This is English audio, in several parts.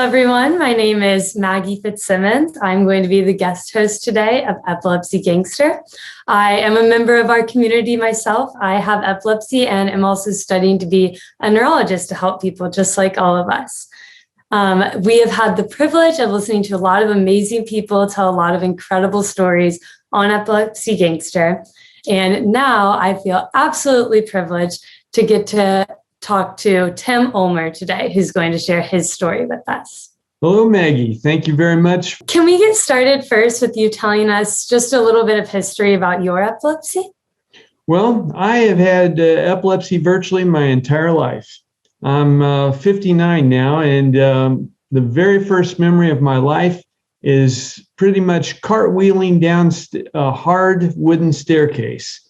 everyone. My name is Maggie Fitzsimmons. I'm going to be the guest host today of Epilepsy Gangster. I am a member of our community myself. I have epilepsy and am also studying to be a neurologist to help people just like all of us. We have had the privilege of listening to a lot of amazing people tell a lot of incredible stories on Epilepsy Gangster. And now I feel absolutely privileged to get to talk to Tim Ulmer today, who's going to share his story with us. Hello, Maggie. Thank you very much. Can we get started first with you telling us just a little bit of history about your epilepsy? Well, I have had epilepsy virtually my entire life. I'm 59 now, and the very first memory of my life is pretty much cartwheeling down a hard wooden staircase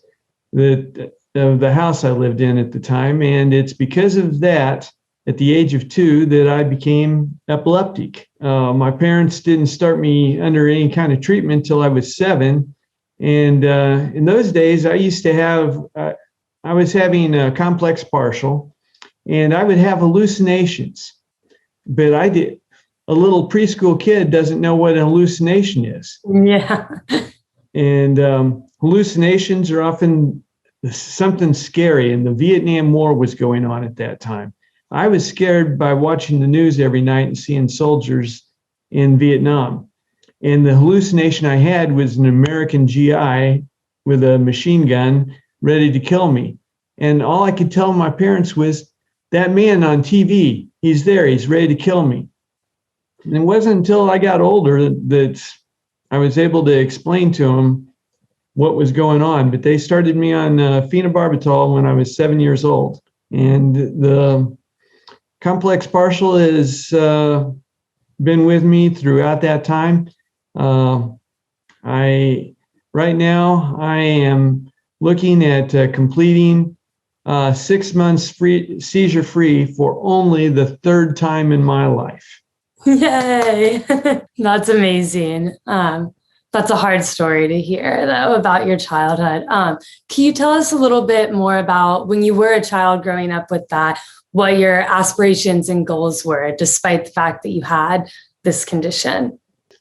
of the house I lived in at the time. And it's because of that, at the age of 2, that I became epileptic. My parents didn't start me under any kind of treatment till I was 7. And in those days, I used to have, I was having a complex partial, and I would have hallucinations. But a little preschool kid doesn't know what a hallucination is. Yeah. And hallucinations are often something scary, and the Vietnam War was going on at that time. I was scared by watching the news every night and seeing soldiers in Vietnam. And the hallucination I had was an American GI with a machine gun ready to kill me. And all I could tell my parents was, that man on TV, he's there, he's ready to kill me. And it wasn't until I got older that I was able to explain to them what was going on, but they started me on phenobarbital when I was 7 years old. And the complex partial has been with me throughout that time. Right now I am looking at completing 6 months seizure free for only the 3rd time in my life. Yay. That's amazing. That's a hard story to hear, though, about your childhood. Can you tell us a little bit more about when you were a child growing up with that, what your aspirations and goals were, despite the fact that you had this condition?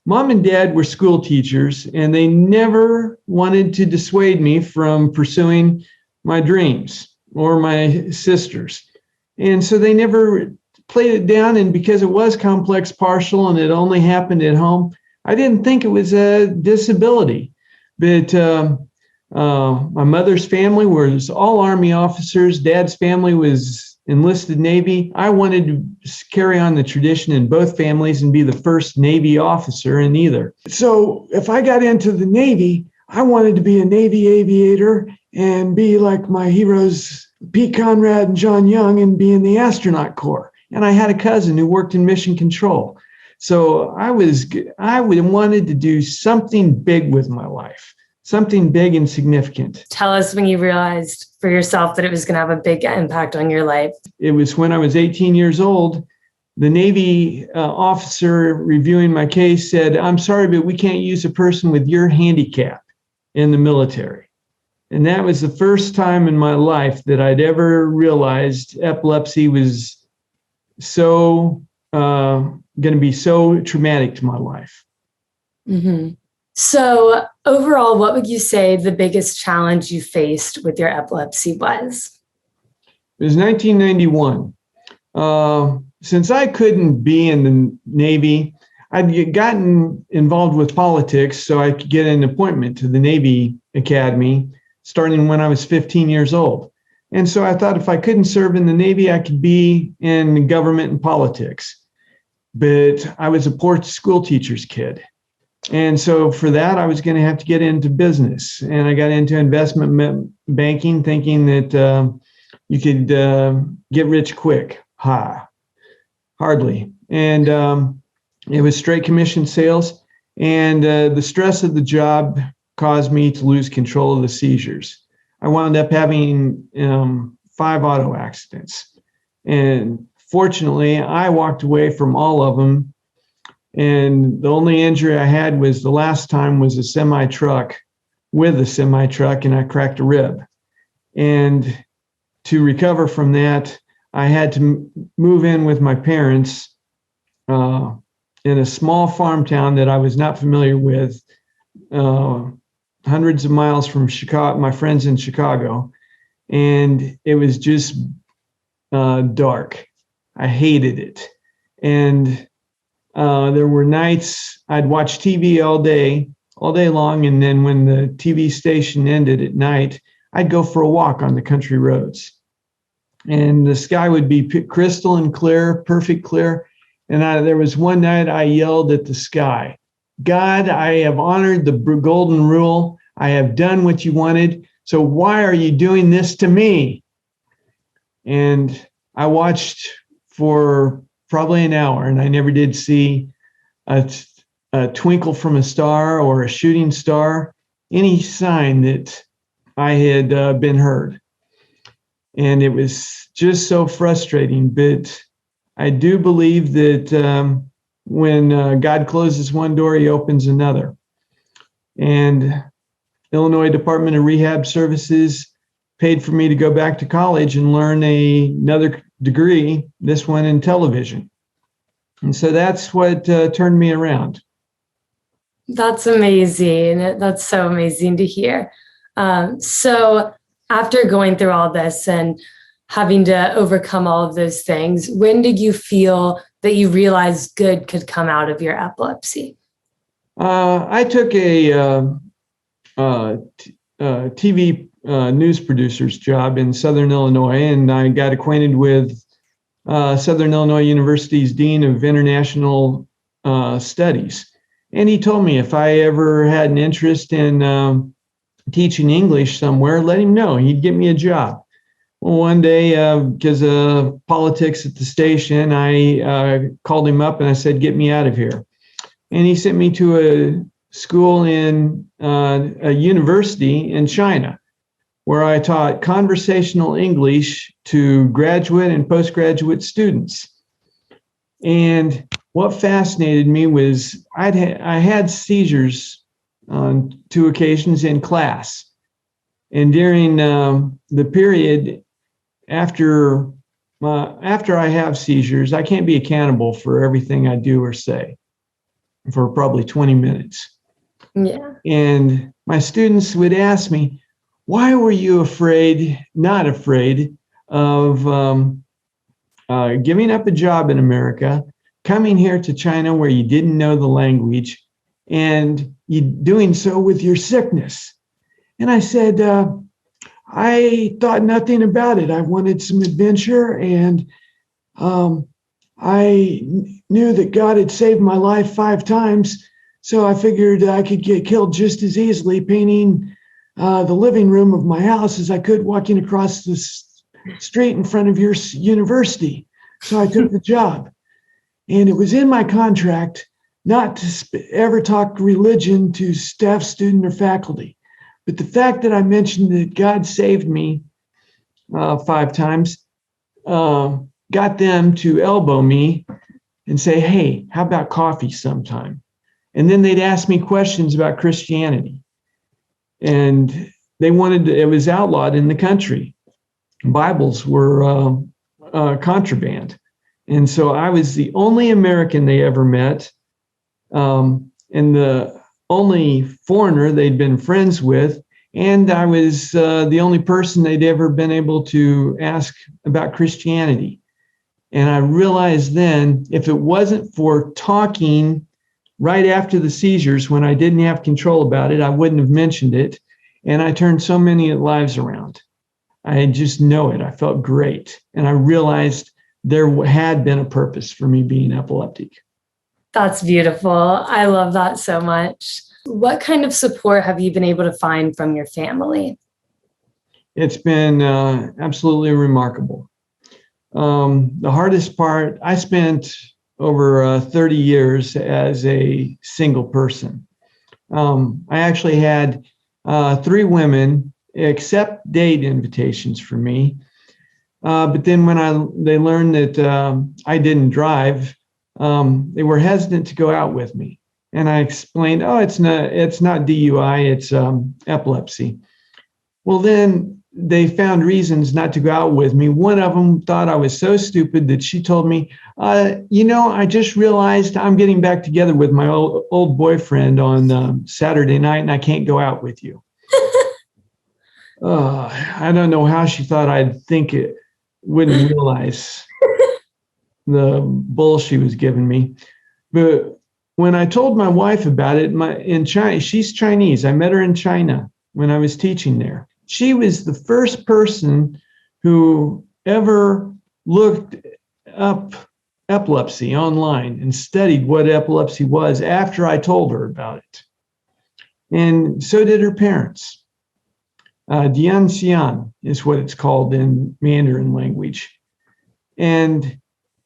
Mom and Dad were school teachers, and they never wanted to dissuade me from pursuing my dreams or my sisters. And so they never played it down. And because it was complex partial and it only happened at home, I didn't think it was a disability. But my mother's family was all Army officers. Dad's family was enlisted Navy. I wanted to carry on the tradition in both families and be the first Navy officer in either. So if I got into the Navy, I wanted to be a Navy aviator and be like my heroes, Pete Conrad and John Young, and be in the astronaut corps. And I had a cousin who worked in mission control. So I wanted to do something big with my life, something big and significant. Tell us when you realized for yourself that it was going to have a big impact on your life. It was when I was 18 years old. The Navy officer reviewing my case said, "I'm sorry, but we can't use a person with your handicap in the military." And that was the first time in my life that I'd ever realized epilepsy was so going to be so traumatic to my life. Mm-hmm. So overall, what would you say the biggest challenge you faced with your epilepsy was? It was 1991. Since I couldn't be in the Navy, I'd gotten involved with politics so I could get an appointment to the Navy Academy starting when I was 15 years old. And so I thought if I couldn't serve in the Navy, I could be in government and politics. But I was a poor school teacher's kid. And so for that, I was going to have to get into business. And I got into investment banking thinking that you could get rich quick. Hardly. And it was straight commission sales. And the stress of the job caused me to lose control of the seizures. I wound up having 5 auto accidents. And fortunately, I walked away from all of them. And the only injury I had was the last time was a semi-truck, and I cracked a rib. And to recover from that, I had to move in with my parents in a small farm town that I was not familiar with, hundreds of miles from Chicago, my friends in Chicago. And it was just dark. I hated it. And there were nights I'd watch TV all day long. And then when the TV station ended at night, I'd go for a walk on the country roads. And the sky would be crystal and clear, perfect clear. And there was one night I yelled at the sky, God, I have honored the golden rule. I have done what you wanted. So why are you doing this to me? And I watched for probably an hour, and I never did see a twinkle from a star or a shooting star, any sign that I had been heard. And it was just so frustrating. But I do believe that when God closes one door, he opens another. And Illinois Department of Rehab Services paid for me to go back to college and learn another degree, this one in television. And so that's what turned me around. That's amazing. That's so amazing to hear. So after going through all this and having to overcome all of those things, when did you feel that you realized good could come out of your epilepsy? I took a TV news producer's job in Southern Illinois, and I got acquainted with Southern Illinois University's Dean of International Studies. And he told me if I ever had an interest in teaching English somewhere, let him know. He'd get me a job. Well, one day, because of politics at the station, I called him up and I said, get me out of here. And he sent me to a school in a university in China, where I taught conversational English to graduate and postgraduate students. And what fascinated me was I had seizures on 2 occasions in class. And during the period after I have seizures, I can't be accountable for everything I do or say for probably 20 minutes. Yeah. And my students would ask me, why were you not afraid of giving up a job in America, coming here to China where you didn't know the language, and you doing so with your sickness? And I said, I thought nothing about it. I wanted some adventure, and I knew that God had saved my life 5 times, so I figured I could get killed just as easily painting the living room of my house as I could walking across the street in front of your university. So I took the job. And it was in my contract not to ever talk religion to staff, student, or faculty. But the fact that I mentioned that God saved me 5 times got them to elbow me and say, hey, how about coffee sometime? And then they'd ask me questions about Christianity. And they wanted it was outlawed in the country. Bibles were contraband. And so I was the only American they ever met, and the only foreigner they'd been friends with. And I was the only person they'd ever been able to ask about Christianity. And I realized then, if it wasn't for talking right after the seizures, when I didn't have control about it, I wouldn't have mentioned it. And I turned so many lives around. I just know it. I felt great. And I realized there had been a purpose for me being epileptic. That's beautiful. I love that so much. What kind of support have you been able to find from your family? It's been absolutely remarkable. The hardest part, I spent over 30 years as a single person. I actually had 3 women accept date invitations for me. But then when they learned that I didn't drive, they were hesitant to go out with me. And I explained, it's not DUI, it's epilepsy. Well, then they found reasons not to go out with me. One of them thought I was so stupid that she told me, I just realized I'm getting back together with my old boyfriend on Saturday night, and I can't go out with you. I don't know how she thought I'd think it, wouldn't realize the bull she was giving me. But when I told my wife about it, in China, she's Chinese. I met her in China when I was teaching there. She was the first person who ever looked up epilepsy online and studied what epilepsy was after I told her about it. And so did her parents. Dian Xian is what it's called in Mandarin language. And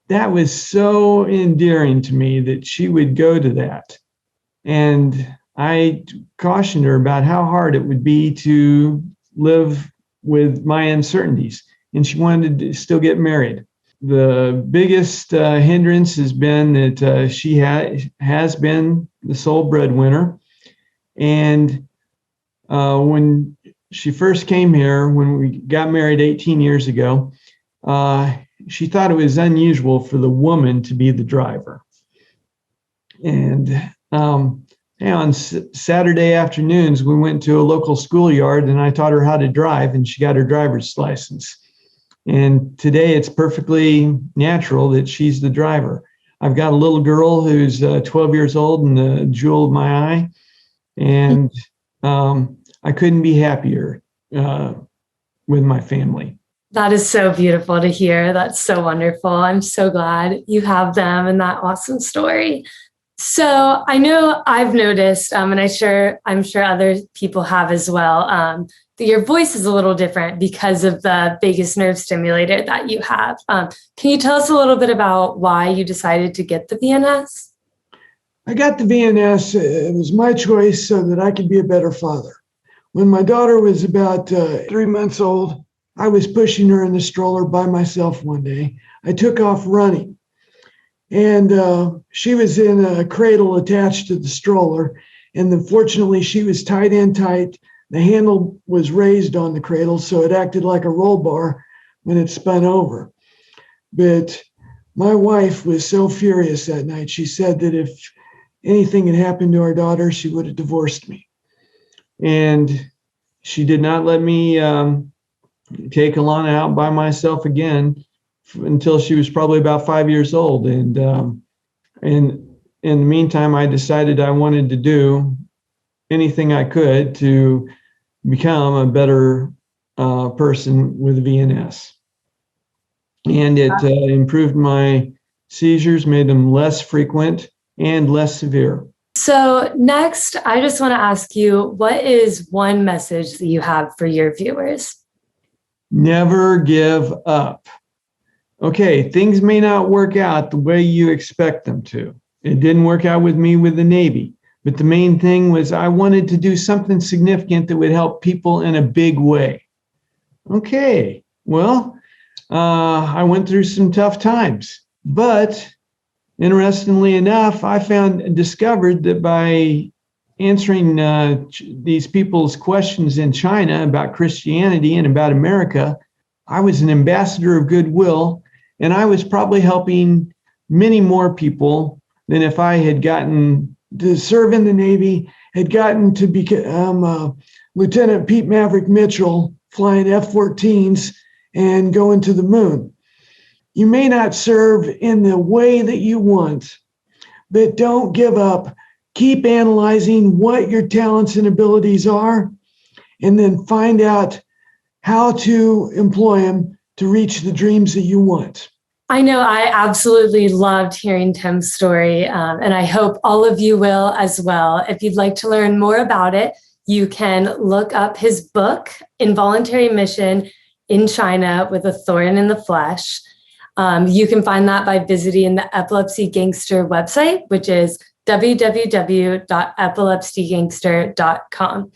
that was so endearing to me that she would go to that. And I cautioned her about how hard it would be to live with my uncertainties. And she wanted to still get married. The biggest hindrance has been that she has been the sole breadwinner. And when she first came here, when we got married 18 years ago, she thought it was unusual for the woman to be the driver. And on Saturday afternoons, we went to a local schoolyard and I taught her how to drive, and she got her driver's license. And today it's perfectly natural that she's the driver. I've got a little girl who's 12 years old and the jewel of my eye. And I couldn't be happier with my family. That is so beautiful to hear. That's so wonderful. I'm so glad you have them and that awesome story. So I know I've noticed, and I'm sure other people have as well, that your voice is a little different because of the vagus nerve stimulator that you have. Can you tell us a little bit about why you decided to get the VNS? I got the VNS. It was my choice so that I could be a better father. When my daughter was about 3 months old, I was pushing her in the stroller by myself one day. I took off running, and she was in a cradle attached to the stroller. And then fortunately, she was tied in tight. The handle was raised on the cradle, so it acted like a roll bar when it spun over. But my wife was so furious that night. She said that if anything had happened to our daughter, she would have divorced me. And she did not let me take Alana out by myself again until she was probably about 5 years old. And in the meantime, I decided I wanted to do anything I could to become a better person with a VNS. And it improved my seizures, made them less frequent and less severe. So next, I just want to ask you, what is one message that you have for your viewers? Never give up. Okay, things may not work out the way you expect them to. It didn't work out with me with the Navy, but the main thing was I wanted to do something significant that would help people in a big way. Okay, well, I went through some tough times, but interestingly enough, I discovered that by answering these people's questions in China about Christianity and about America, I was an ambassador of goodwill, and I was probably helping many more people than if I had gotten to serve in the Navy, had gotten to become Lieutenant Pete Maverick Mitchell, flying F-14s and going to the moon. You may not serve in the way that you want, but don't give up. Keep analyzing what your talents and abilities are, and then find out how to employ them to reach the dreams that you want. I know I absolutely loved hearing Tim's story, and I hope all of you will as well. If you'd like to learn more about it, you can look up his book, Involuntary Mission in China with a Thorn in the Flesh. You can find that by visiting the Epilepsy Gangster website, which is www.epilepsygangster.com.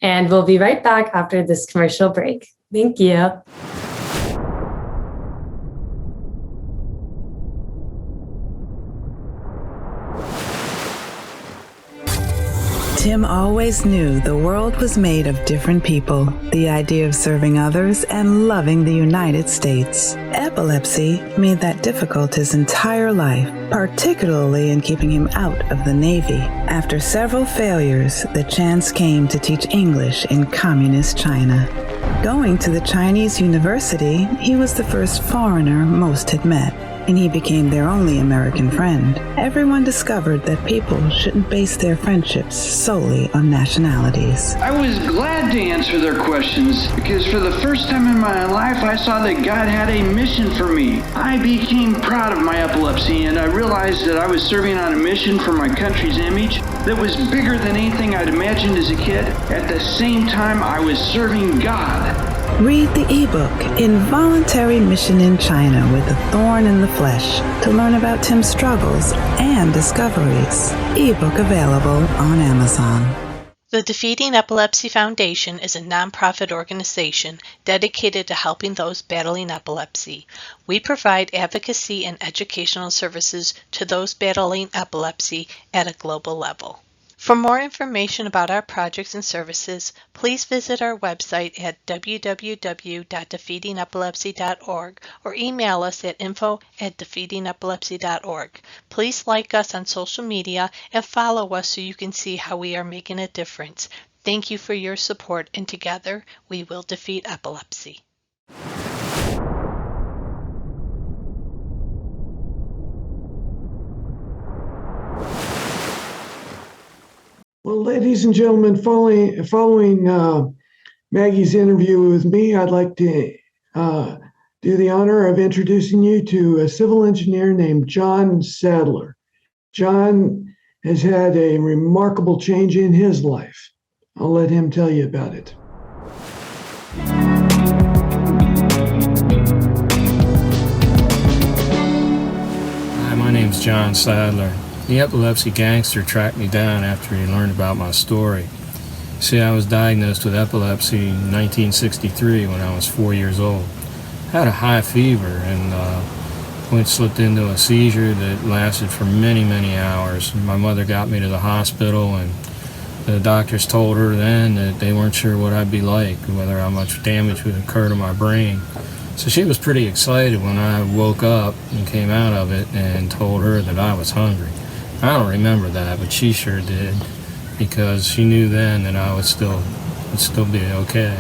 And we'll be right back after this commercial break. Thank you. Tim always knew the world was made of different people, the idea of serving others, and loving the United States. Epilepsy made that difficult his entire life, particularly in keeping him out of the Navy. After several failures, the chance came to teach English in communist China. Going to the Chinese university, he was the first foreigner most had met, and he became their only American friend. Everyone discovered that people shouldn't base their friendships solely on nationalities. I was glad to answer their questions because for the first time in my life, I saw that God had a mission for me. I became proud of my epilepsy, and I realized that I was serving on a mission for my country's image that was bigger than anything I'd imagined as a kid. At the same time, I was serving God. Read the ebook, Involuntary Mission in China with a Thorn in the Flesh, to learn about Tim's struggles and discoveries. Ebook available on Amazon. The Defeating Epilepsy Foundation is a nonprofit organization dedicated to helping those battling epilepsy. We provide advocacy and educational services to those battling epilepsy at a global level. For more information about our projects and services, please visit our website at www.defeatingepilepsy.org or email us at info@defeatingepilepsy.org. Please like us on social media and follow us so you can see how we are making a difference. Thank you for your support, and together we will defeat epilepsy. Well, ladies and gentlemen, following Maggie's interview with me, I'd like to do the honor of introducing you to a civil engineer named John Sadler. John has had a remarkable change in his life. I'll let him tell you about it. Hi, my name's John Sadler. The Epilepsy Gangster tracked me down after he learned about my story. See, I was diagnosed with epilepsy in 1963 when I was 4 years old. I had a high fever and slipped into a seizure that lasted for many, many hours. My mother got me to the hospital, and the doctors told her then that they weren't sure what I'd be like, whether how much damage would occur to my brain. So she was pretty excited when I woke up and came out of it and told her that I was hungry. I don't remember that, but she sure did, because she knew then that I would still be okay.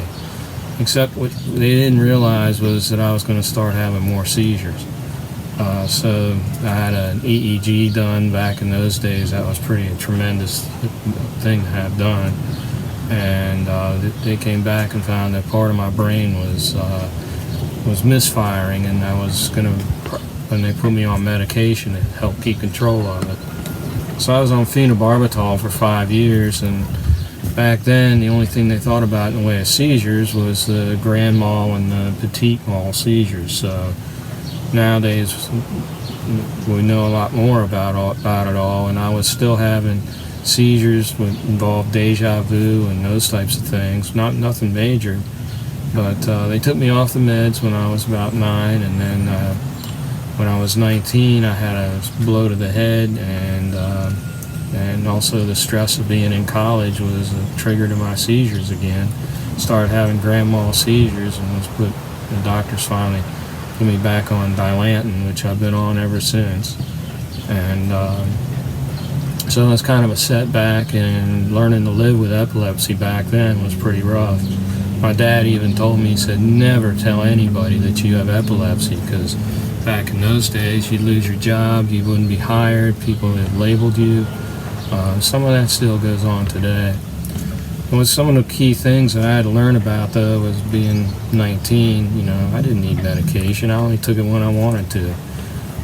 Except what they didn't realize was that I was going to start having more seizures. So I had an EEG done back in those days. That was a tremendous thing to have done. And they came back and found that part of my brain was misfiring, and I was going to, when they put me on medication, it helped keep control of it. So I was on phenobarbital for 5 years, and back then the only thing they thought about in the way of seizures was the grand mal and the petite mal seizures. So nowadays we know a lot more about it all, and I was still having seizures that involved deja vu and those types of things. Nothing major, but they took me off the meds when I was about 9, and then when I was 19, I had a blow to the head, and also the stress of being in college was a trigger to my seizures again. Started having grand mal seizures, and the doctors finally put me back on Dilantin, which I've been on ever since. And so it was kind of a setback, and learning to live with epilepsy back then was pretty rough. My dad even told me, he said, never tell anybody that you have epilepsy, because back in those days, you'd lose your job, you wouldn't be hired, people had labeled you. Some of that still goes on today. And some of the key things that I had to learn about, though, was being 19, I didn't need medication. I only took it when I wanted to.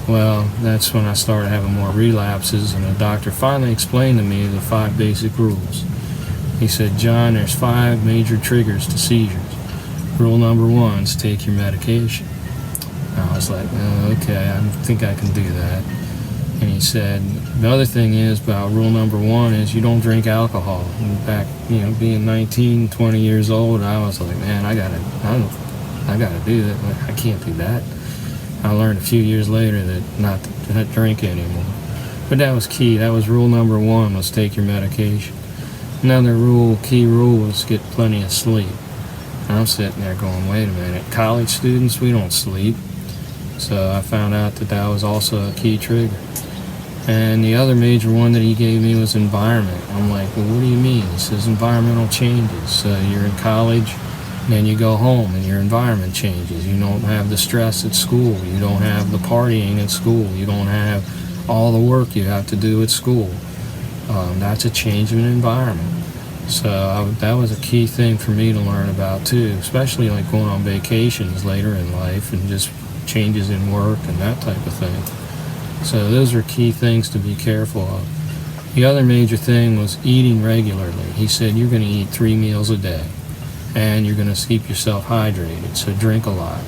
Well, that's when I started having more relapses, and the doctor finally explained to me the 5 basic rules. He said, John, there's 5 major triggers to seizures. Rule number 1 is take your medication. I was like, oh, okay, I think I can do that. And he said, the other thing is about rule number 1 is you don't drink alcohol. And back, being 19, 20 years old, I was like, man, I gotta do that. I can't do that. I learned a few years later that not to drink anymore. But that was key. That was rule number 1, was take your medication. Another key rule was get plenty of sleep. And I'm sitting there going, wait a minute, college students, we don't sleep. So I found out that was also a key trigger. And the other major one that he gave me was environment. I'm like, well, what do you mean? He says environmental changes. So you're in college, and then you go home and your environment changes. You don't have the stress at school. You don't have the partying at school. You don't have all the work you have to do at school. That's a change in environment. So that was a key thing for me to learn about too, especially like going on vacations later in life and just changes in work and that type of thing. So those are key things to be careful of. The other major thing was eating regularly. He said you're going to eat 3 meals a day and you're going to keep yourself hydrated, so drink a lot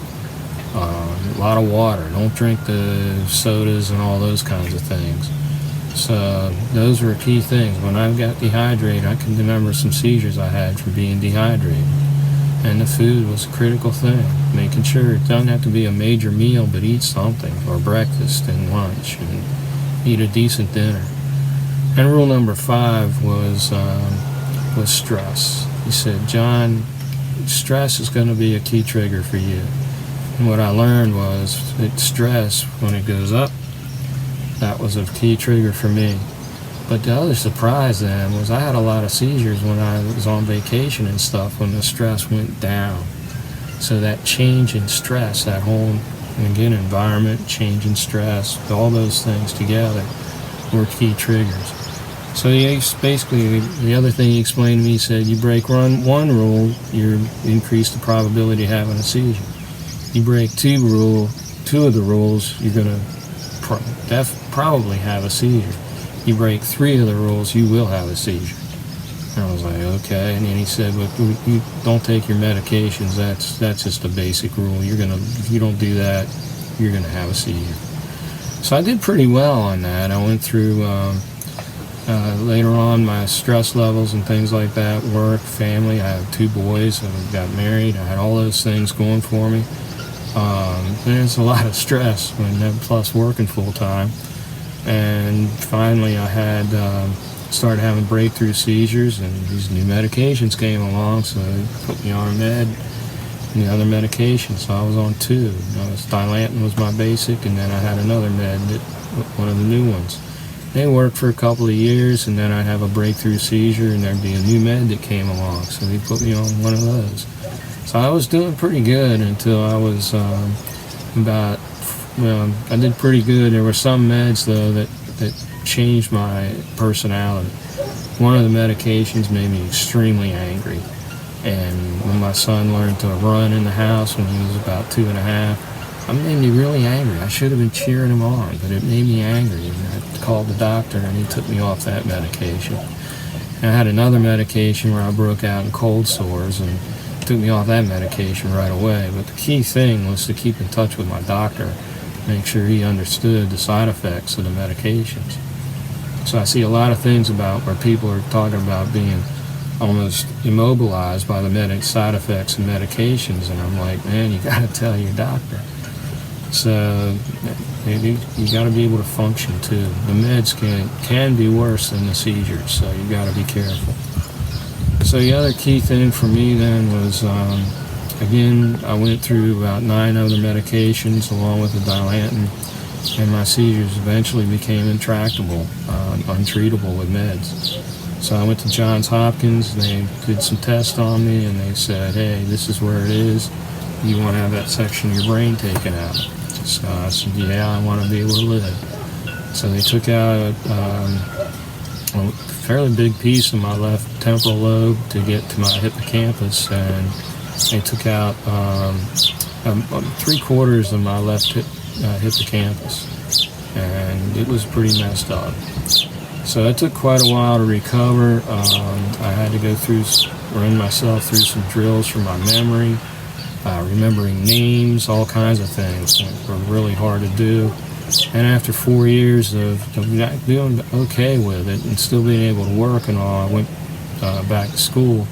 of water. Don't drink the sodas and all those kinds of things. So those were key things. When I got dehydrated, I can remember some seizures I had for being dehydrated. And the food was a critical thing, making sure it doesn't have to be a major meal, but eat something, or breakfast and lunch, and eat a decent dinner. And rule number 5 was stress. He said, John, stress is going to be a key trigger for you. And what I learned was that stress, when it goes up, that was a key trigger for me. But the other surprise then was I had a lot of seizures when I was on vacation and stuff when the stress went down. So that change in stress, that whole, again, environment, change in stress, all those things together were key triggers. So basically, the other thing he explained to me, he said, you break one rule, you increase the probability of having a seizure. You break two of the rules, you're going to probably have a seizure. You break 3 of the rules, you will have a seizure. And I was like, okay. And then he said, but you don't take your medications. That's just a basic rule. If you don't do that, you're gonna have a seizure. So I did pretty well on that. I went through later on my stress levels and things like that, work, family. I have 2 boys. I got married. I had all those things going for me. There's a lot of stress plus working full time. And finally I had started having breakthrough seizures, and these new medications came along, so they put me on med and the other medications. So I was on 2. Dilantin was my basic, and then I had another med, one of the new ones. They worked for a couple of years, and then I'd have a breakthrough seizure, and there'd be a new med that came along, so they put me on one of those. So I was doing pretty good until I was I did pretty good. There were some meds, though, that changed my personality. One of the medications made me extremely angry. And when my son learned to run in the house when he was about 2.5, it made me really angry. I should have been cheering him on, but it made me angry. And I called the doctor, and he took me off that medication. And I had another medication where I broke out in cold sores, and took me off that medication right away. But the key thing was to keep in touch with my doctor, make sure he understood the side effects of the medications. So I see a lot of things about where people are talking about being almost immobilized by the side effects of medications, and I'm like, man, you got to tell your doctor. So you got to be able to function too. The meds can be worse than the seizures, so you got to be careful. So the other key thing for me then was, again, I went through about 9 other medications along with the Dilantin, and my seizures eventually became intractable, untreatable with meds. So I went to Johns Hopkins, and they did some tests on me, and they said, hey, this is where it is. You want to have that section of your brain taken out. So I said, yeah, I want to be able to live. So they took out a fairly big piece of my left temporal lobe to get to my hippocampus, and they took out 3/4 of my left hippocampus, and it was pretty messed up. So it took quite a while to recover. I had to run myself through some drills for my memory, remembering names, all kinds of things that were really hard to do. And after 4 years of doing okay with it and still being able to work and all, I went back to school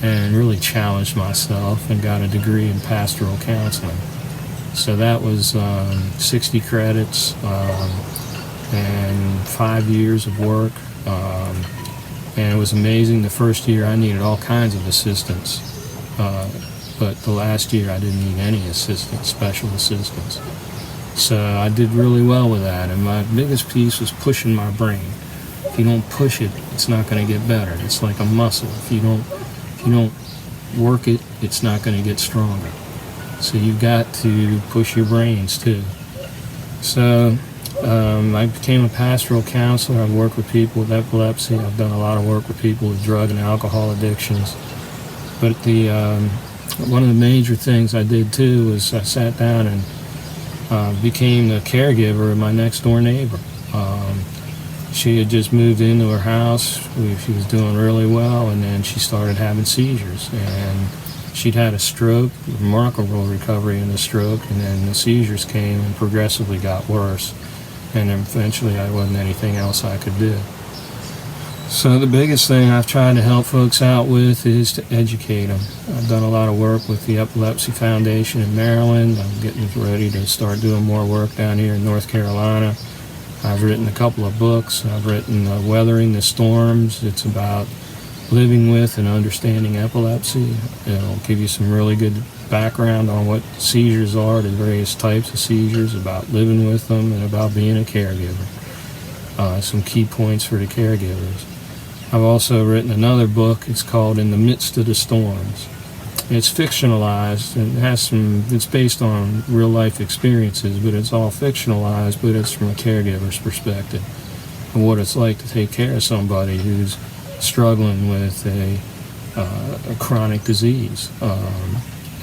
and really challenged myself and got a degree in pastoral counseling. So that was 60 credits and 5 years of work. And it was amazing. The first year I needed all kinds of assistance, but the last year I didn't need any assistance, special assistance. So I did really well with that, and my biggest piece was pushing my brain. If you don't push it, it's not going to get better. It's like a muscle. If you don't work it, it's not going to get stronger. So you've got to push your brains too. So I became a pastoral counselor. I've worked with people with epilepsy. I've done a lot of work with people with drug and alcohol addictions. But one of the major things I did too was I sat down and became the caregiver of my next door neighbor. She had just moved into her house. She was doing really well, and then she started having seizures. And she'd had a stroke, remarkable recovery in the stroke, and then the seizures came and progressively got worse. And then eventually there wasn't anything else I could do. So the biggest thing I've tried to help folks out with is to educate them. I've done a lot of work with the Epilepsy Foundation in Maryland. I'm getting ready to start doing more work down here in North Carolina. I've written a couple of books. I've written Weathering the Storms. It's about living with and understanding epilepsy. It'll give you some really good background on what seizures are, the various types of seizures, about living with them, and about being a caregiver. Some key points for the caregivers. I've also written another book. It's called In the Midst of the Storms. It's fictionalized and it's based on real life experiences, but it's all fictionalized, but it's from a caregiver's perspective and what it's like to take care of somebody who's struggling with a chronic disease.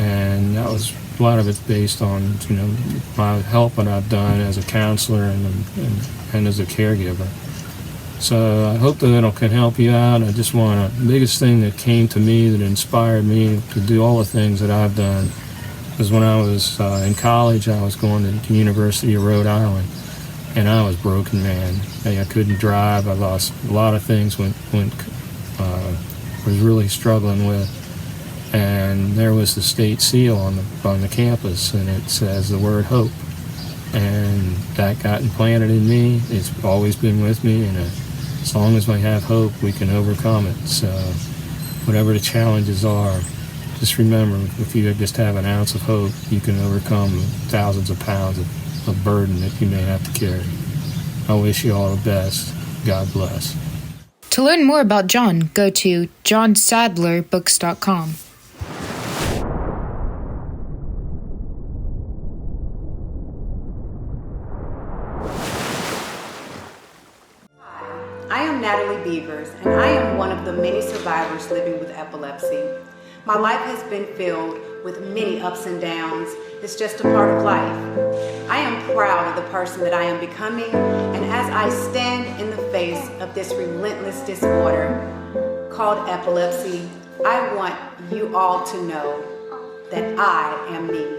And that was, a lot of it's based on, my help that I've done as a counselor and as a caregiver. So I hope that it can help you out. The biggest thing that came to me that inspired me to do all the things that I've done was when I was in college. I was going to the University of Rhode Island, and I was broken, man. I couldn't drive. I lost a lot of things was really struggling with. And there was the state seal on the campus, and it says the word hope. And that got implanted in me. It's always been with me, and as long as we have hope, we can overcome it. So whatever the challenges are, just remember, if you just have an ounce of hope, you can overcome thousands of pounds of burden that you may have to carry. I wish you all the best. God bless. To learn more about John, go to johnsadlerbooks.com. I am Natalie Beavers, and I am one of the many survivors living with epilepsy. My life has been filled with many ups and downs. It's just a part of life. I am proud of the person that I am becoming, and as I stand in the face of this relentless disorder called epilepsy, I want you all to know that I am me.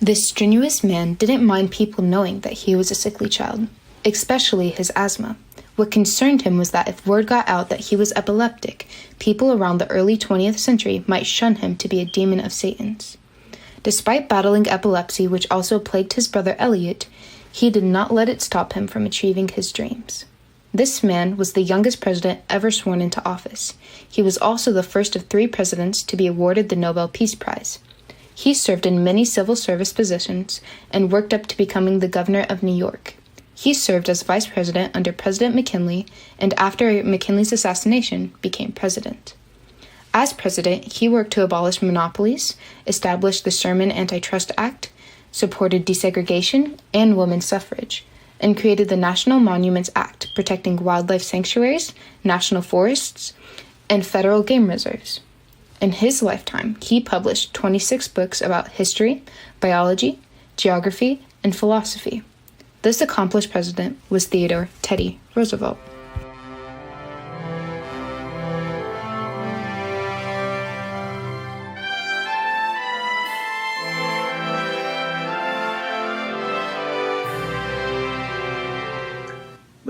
This strenuous man didn't mind people knowing that he was a sickly child, especially his asthma. What concerned him was that if word got out that he was epileptic, people around the early 20th century might shun him to be a demon of Satan's. Despite battling epilepsy, which also plagued his brother Elliot, he did not let it stop him from achieving his dreams. This man was the youngest president ever sworn into office. He was also the first of 3 presidents to be awarded the Nobel Peace Prize. He served in many civil service positions and worked up to becoming the governor of New York. He served as vice president under President McKinley, and after McKinley's assassination, became president. As president, he worked to abolish monopolies, established the Sherman Antitrust Act, supported desegregation and women's suffrage, and created the National Monuments Act, protecting wildlife sanctuaries, national forests, and federal game reserves. In his lifetime, he published 26 books about history, biology, geography, and philosophy. This accomplished president was Theodore Teddy Roosevelt.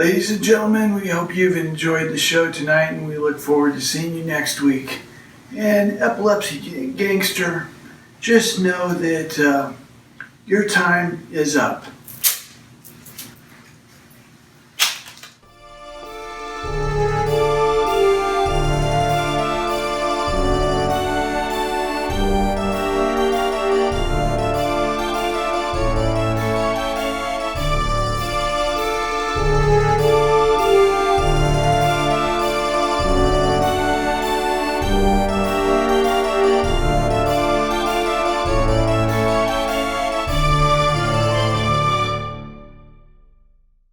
Ladies and gentlemen, we hope you've enjoyed the show tonight, and we look forward to seeing you next week. And Epilepsy Gangster, just know that your time is up.